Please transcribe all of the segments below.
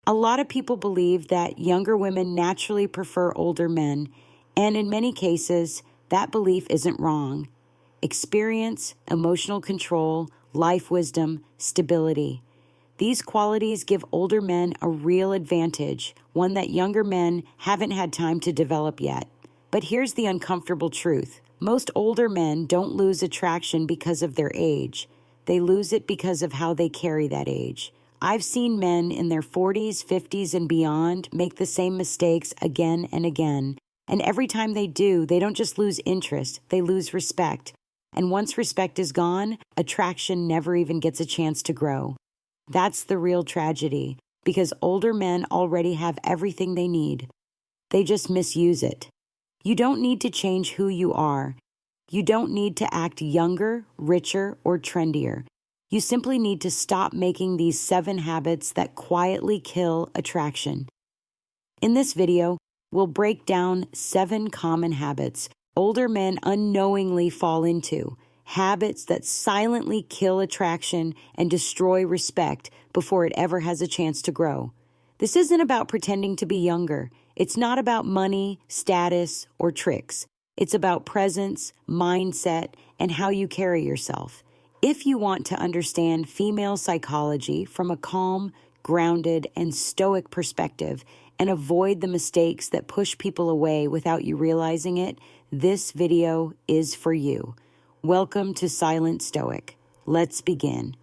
A lot of people believe that younger women naturally prefer older men, and in many cases, that belief isn't wrong. Experience, emotional control, life wisdom, stability. These qualities give older men a real advantage, one that younger men haven't had time to develop yet. But here's the uncomfortable truth. Most older men don't lose attraction because of their age. They lose it because of how they carry that age. I've seen men in their 40s, 50s, and beyond make the same mistakes again and again. And every time they do, they don't just lose interest, they lose respect. And once respect is gone, attraction never even gets a chance to grow. That's the real tragedy, because older men already have everything they need. They just misuse it. You don't need to change who you are. You don't need to act younger, richer, or trendier. You simply need to stop making these 7 habits that quietly kill attraction. In this video, we'll break down 7 common habits older men unknowingly fall into, habits that silently kill attraction and destroy respect before it ever has a chance to grow. This isn't about pretending to be younger. It's not about money, status, or tricks. It's about presence, mindset, and how you carry yourself. If you want to understand female psychology from a calm, grounded, and stoic perspective and avoid the mistakes that push people away without you realizing it, this video is for you. Welcome to Silent Stoic. Let's begin.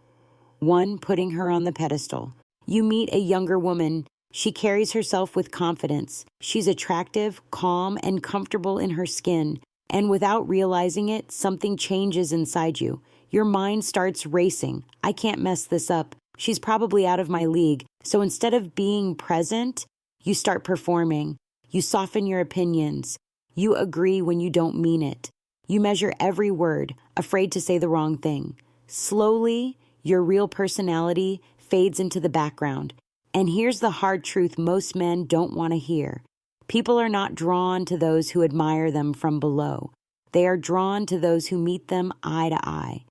1. Putting her on the pedestal. You meet a younger woman. She carries herself with confidence. She's attractive, calm, and comfortable in her skin. And without realizing it, something changes inside you. Your mind starts racing. I can't mess this up. She's probably out of my league. So instead of being present, you start performing. You soften your opinions. You agree when you don't mean it. You measure every word, afraid to say the wrong thing. Slowly, your real personality fades into the background. And here's the hard truth most men don't want to hear. People are not drawn to those who admire them from below. They are drawn to those who meet them eye to eye.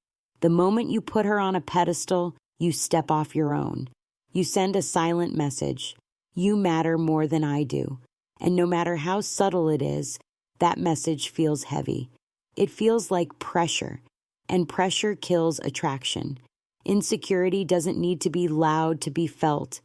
The moment you put her on a pedestal, you step off your own. You send a silent message. You matter more than I do. And no matter how subtle it is, that message feels heavy. It feels like pressure, and pressure kills attraction. Insecurity doesn't need to be loud to be felt.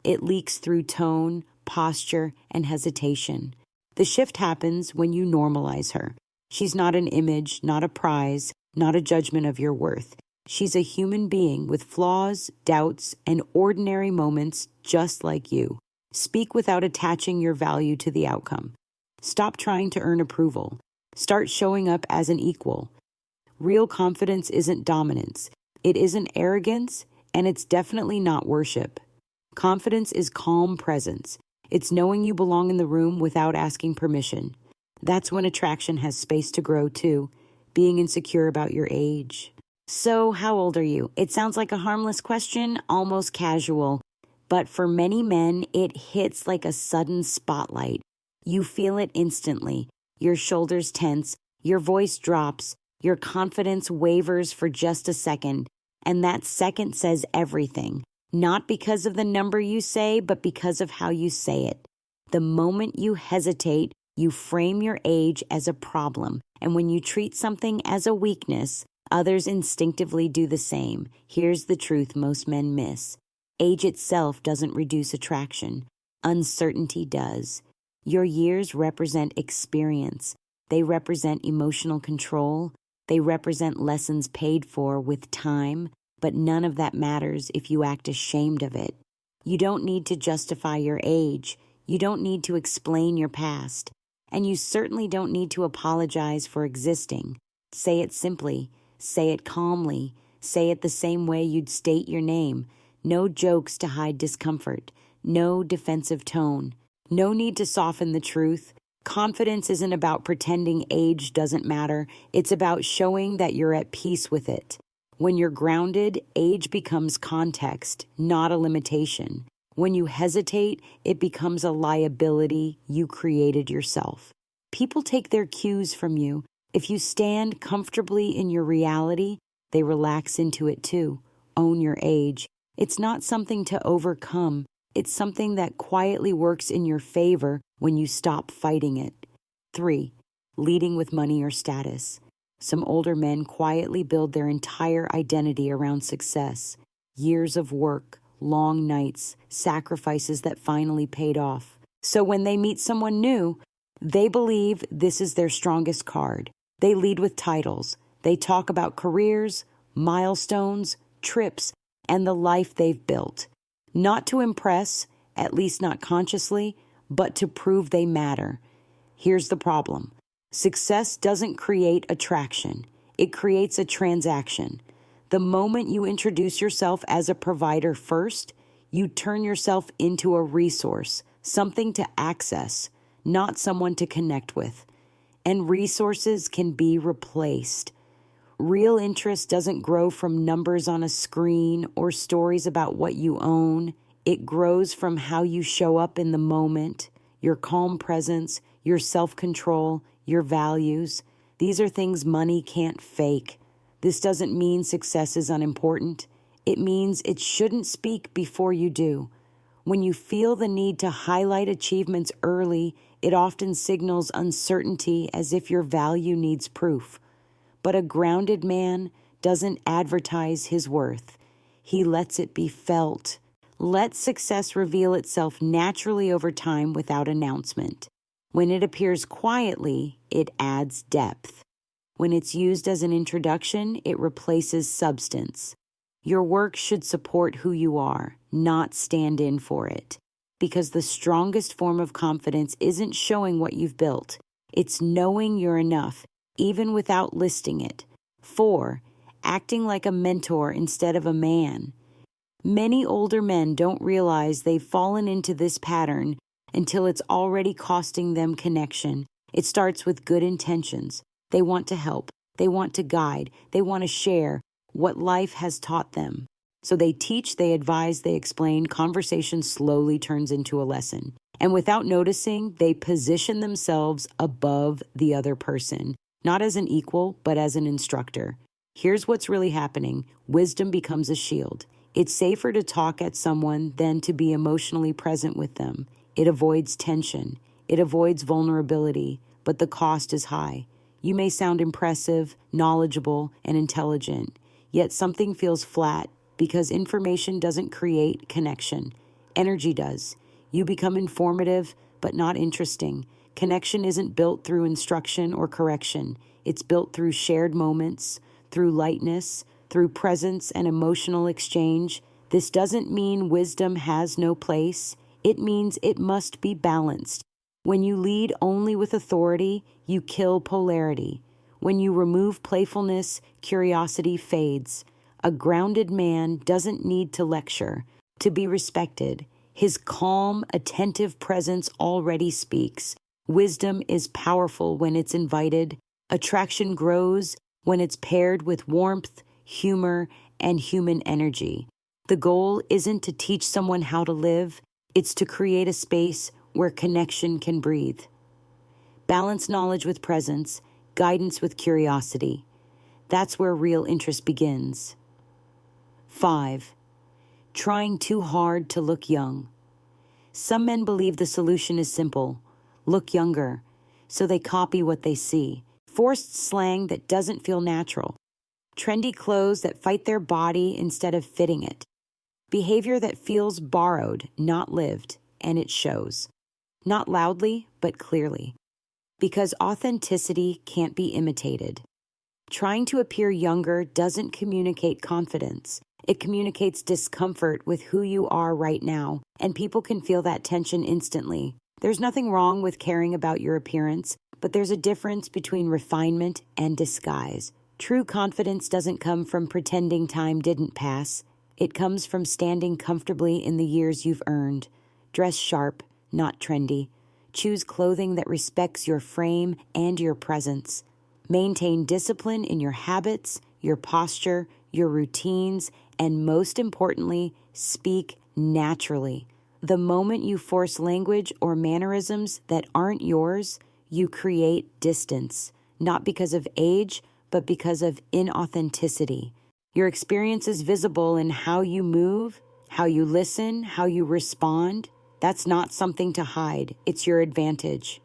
It leaks through tone, posture, and hesitation. The shift happens when you normalize her. She's not an image, not a prize, not a judgment of your worth. She's a human being with flaws, doubts, and ordinary moments just like you. Speak without attaching your value to the outcome. Stop trying to earn approval. Start showing up as an equal. Real confidence isn't dominance. It isn't arrogance, and it's definitely not worship. Confidence is calm presence. It's knowing you belong in the room without asking permission. That's when attraction has space to grow too, being insecure about your age. So, how old are you? It sounds like a harmless question, almost casual. But for many men, it hits like a sudden spotlight. You feel it instantly. Your shoulders tense, your voice drops, your confidence wavers for just a second, and that second says everything. Not because of the number you say, but because of how you say it. The moment you hesitate, you frame your age as a problem, and when you treat something as a weakness, others instinctively do the same. Here's the truth most men miss. Age itself doesn't reduce attraction. Uncertainty does. Your years represent experience. They represent emotional control. They represent lessons paid for with time, but none of that matters if you act ashamed of it. You don't need to justify your age. You don't need to explain your past. And you certainly don't need to apologize for existing. Say it simply. Say it calmly. Say it the same way you'd state your name. No jokes to hide discomfort. No defensive tone. No need to soften the truth. Confidence isn't about pretending age doesn't matter. It's about showing that you're at peace with it. When you're grounded, age becomes context, not a limitation. When you hesitate, it becomes a liability you created yourself. People take their cues from you. If you stand comfortably in your reality, they relax into it too. Own your age. It's not something to overcome. It's something that quietly works in your favor when you stop fighting it. 3. Leading with money or status. Some older men quietly build their entire identity around success. Years of work, long nights, sacrifices that finally paid off. So when they meet someone new, they believe this is their strongest card. They lead with titles. They talk about careers, milestones, trips, and the life they've built. Not to impress, at least not consciously, but to prove they matter. Here's the problem. Success doesn't create attraction. It creates a transaction. The moment you introduce yourself as a provider first, you turn yourself into a resource, something to access, not someone to connect with. And resources can be replaced. Real interest doesn't grow from numbers on a screen or stories about what you own. It grows from how you show up in the moment, your calm presence, your self-control, your values. These are things money can't fake. This doesn't mean success is unimportant. It means it shouldn't speak before you do. When you feel the need to highlight achievements early, it often signals uncertainty, as if your value needs proof. But a grounded man doesn't advertise his worth. He lets it be felt. Let success reveal itself naturally over time without announcement. When it appears quietly, it adds depth. When it's used as an introduction, it replaces substance. Your work should support who you are, not stand in for it. Because the strongest form of confidence isn't showing what you've built. It's knowing you're enough, even without listing it. 4. Acting like a mentor instead of a man. Many older men don't realize they've fallen into this pattern until it's already costing them connection. It starts with good intentions. They want to help. They want to guide. They want to share what life has taught them. So they teach, they advise, they explain. Conversation slowly turns into a lesson. And without noticing, they position themselves above the other person, not as an equal, but as an instructor. Here's what's really happening. Wisdom becomes a shield. It's safer to talk at someone than to be emotionally present with them. It avoids tension. It avoids vulnerability, but the cost is high. You may sound impressive, knowledgeable, and intelligent, yet something feels flat because information doesn't create connection. Energy does. You become informative, but not interesting. Connection isn't built through instruction or correction. It's built through shared moments, through lightness, through presence and emotional exchange. This doesn't mean wisdom has no place. It means it must be balanced. When you lead only with authority, you kill polarity. When you remove playfulness, curiosity fades. A grounded man doesn't need to lecture to be respected. His calm, attentive presence already speaks. Wisdom is powerful when it's invited. Attraction grows when it's paired with warmth, humor, and human energy. The goal isn't to teach someone how to live. It's to create a space where connection can breathe. Balance knowledge with presence, guidance with curiosity. That's where real interest begins. 5. Trying too hard to look young. Some men believe the solution is simple. Look younger. So they copy what they see. Forced slang that doesn't feel natural. Trendy clothes that fight their body instead of fitting it. Behavior that feels borrowed, not lived, and it shows. Not loudly, but clearly. Because authenticity can't be imitated. Trying to appear younger doesn't communicate confidence. It communicates discomfort with who you are right now, and people can feel that tension instantly. There's nothing wrong with caring about your appearance, but there's a difference between refinement and disguise. True confidence doesn't come from pretending time didn't pass. It comes from standing comfortably in the years you've earned. Dress sharp, not trendy. Choose clothing that respects your frame and your presence. Maintain discipline in your habits, your posture, your routines, and most importantly, speak naturally. The moment you force language or mannerisms that aren't yours, you create distance, not because of age, but because of inauthenticity. Your experience is visible in how you move How you listen, how you respond, that's not something to hide. It's your advantage.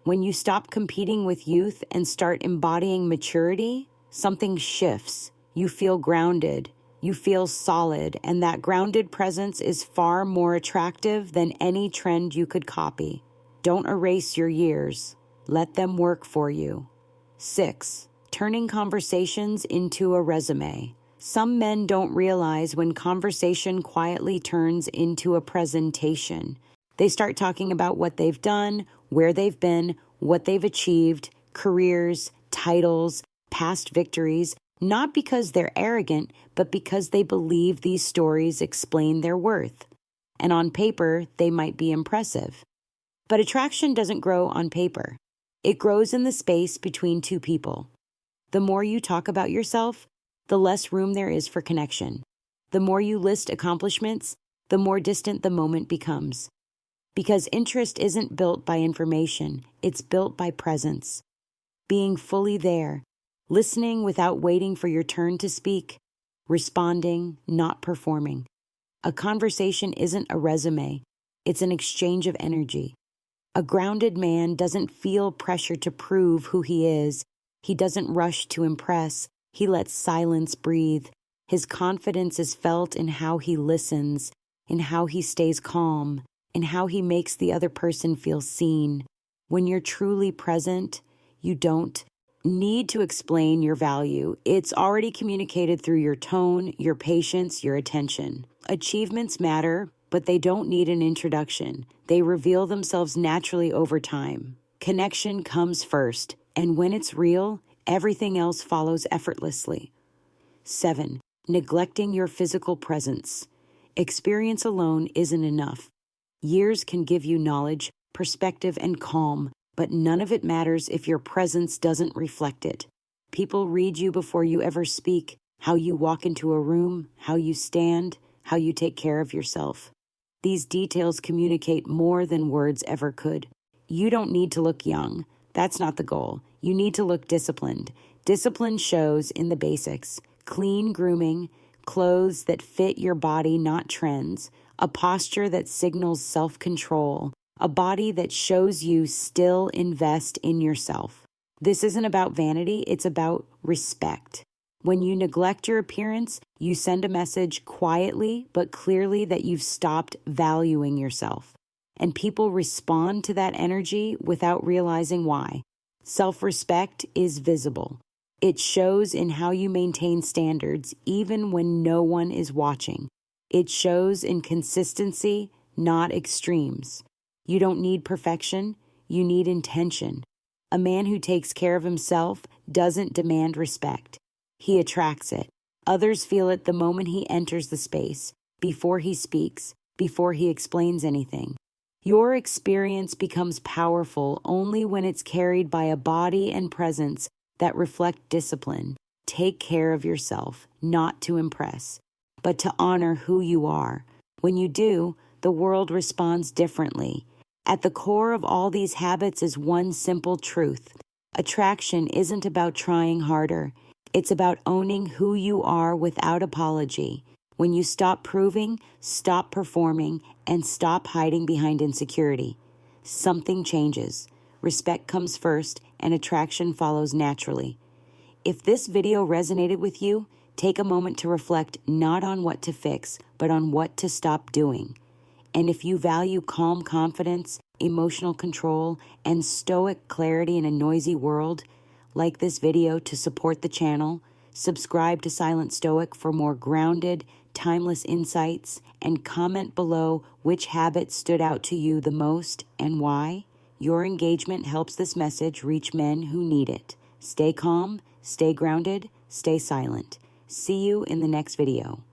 When you stop competing with youth and start embodying maturity, something shifts. You feel grounded. You feel solid, and that grounded presence is far more attractive than any trend you could copy. Don't erase your years. Let them work for you. 6. Turning conversations into a resume. Some men don't realize when conversation quietly turns into a presentation. They start talking about what they've done, where they've been, what they've achieved, careers, titles, past victories, not because they're arrogant, but because they believe these stories explain their worth. And on paper, they might be impressive. But attraction doesn't grow on paper. It grows in the space between two people. The more you talk about yourself, the less room there is for connection. The more you list accomplishments, the more distant the moment becomes. Because interest isn't built by information, it's built by presence. Being fully there, listening without waiting for your turn to speak, responding, not performing. A conversation isn't a resume, it's an exchange of energy. A grounded man doesn't feel pressure to prove who he is. He doesn't rush to impress. He lets silence breathe. His confidence is felt in how he listens, in how he stays calm, in how he makes the other person feel seen. When you're truly present, you don't need to explain your value. It's already communicated through your tone, your patience, your attention. Achievements matter, but they don't need an introduction. They reveal themselves naturally over time. Connection comes first, and when it's real, everything else follows effortlessly. 7. Neglecting your physical presence. Experience alone isn't enough. Years can give you knowledge, perspective, and calm, but none of it matters if your presence doesn't reflect it. People read you before you ever speak, how you walk into a room, how you stand, how you take care of yourself. These details communicate more than words ever could. You don't need to look young. That's not the goal. You need to look disciplined. Discipline shows in the basics. Clean grooming, clothes that fit your body, not trends, a posture that signals self-control, a body that shows you still invest in yourself. This isn't about vanity, it's about respect. When you neglect your appearance, you send a message quietly but clearly that you've stopped valuing yourself. And people respond to that energy without realizing why. Self-respect is visible. It shows in how you maintain standards even when no one is watching. It shows in consistency, not extremes. You don't need perfection, you need intention. A man who takes care of himself doesn't demand respect. He attracts it. Others feel it the moment he enters the space, before he speaks, before he explains anything. Your experience becomes powerful only when it's carried by a body and presence that reflect discipline. Take care of yourself, not to impress, but to honor who you are. When you do, the world responds differently. At the core of all these habits is one simple truth. Attraction isn't about trying harder. It's about owning who you are without apology. When you stop proving, stop performing, and stop hiding behind insecurity, something changes. Respect comes first, and attraction follows naturally. If this video resonated with you, take a moment to reflect not on what to fix, but on what to stop doing. And if you value calm confidence, emotional control, and stoic clarity in a noisy world, like this video to support the channel, subscribe to Silent Stoic for more grounded, timeless insights, and comment below which habit stood out to you the most and why. Your engagement helps this message reach men who need it. Stay calm, stay grounded, stay silent. See you in the next video.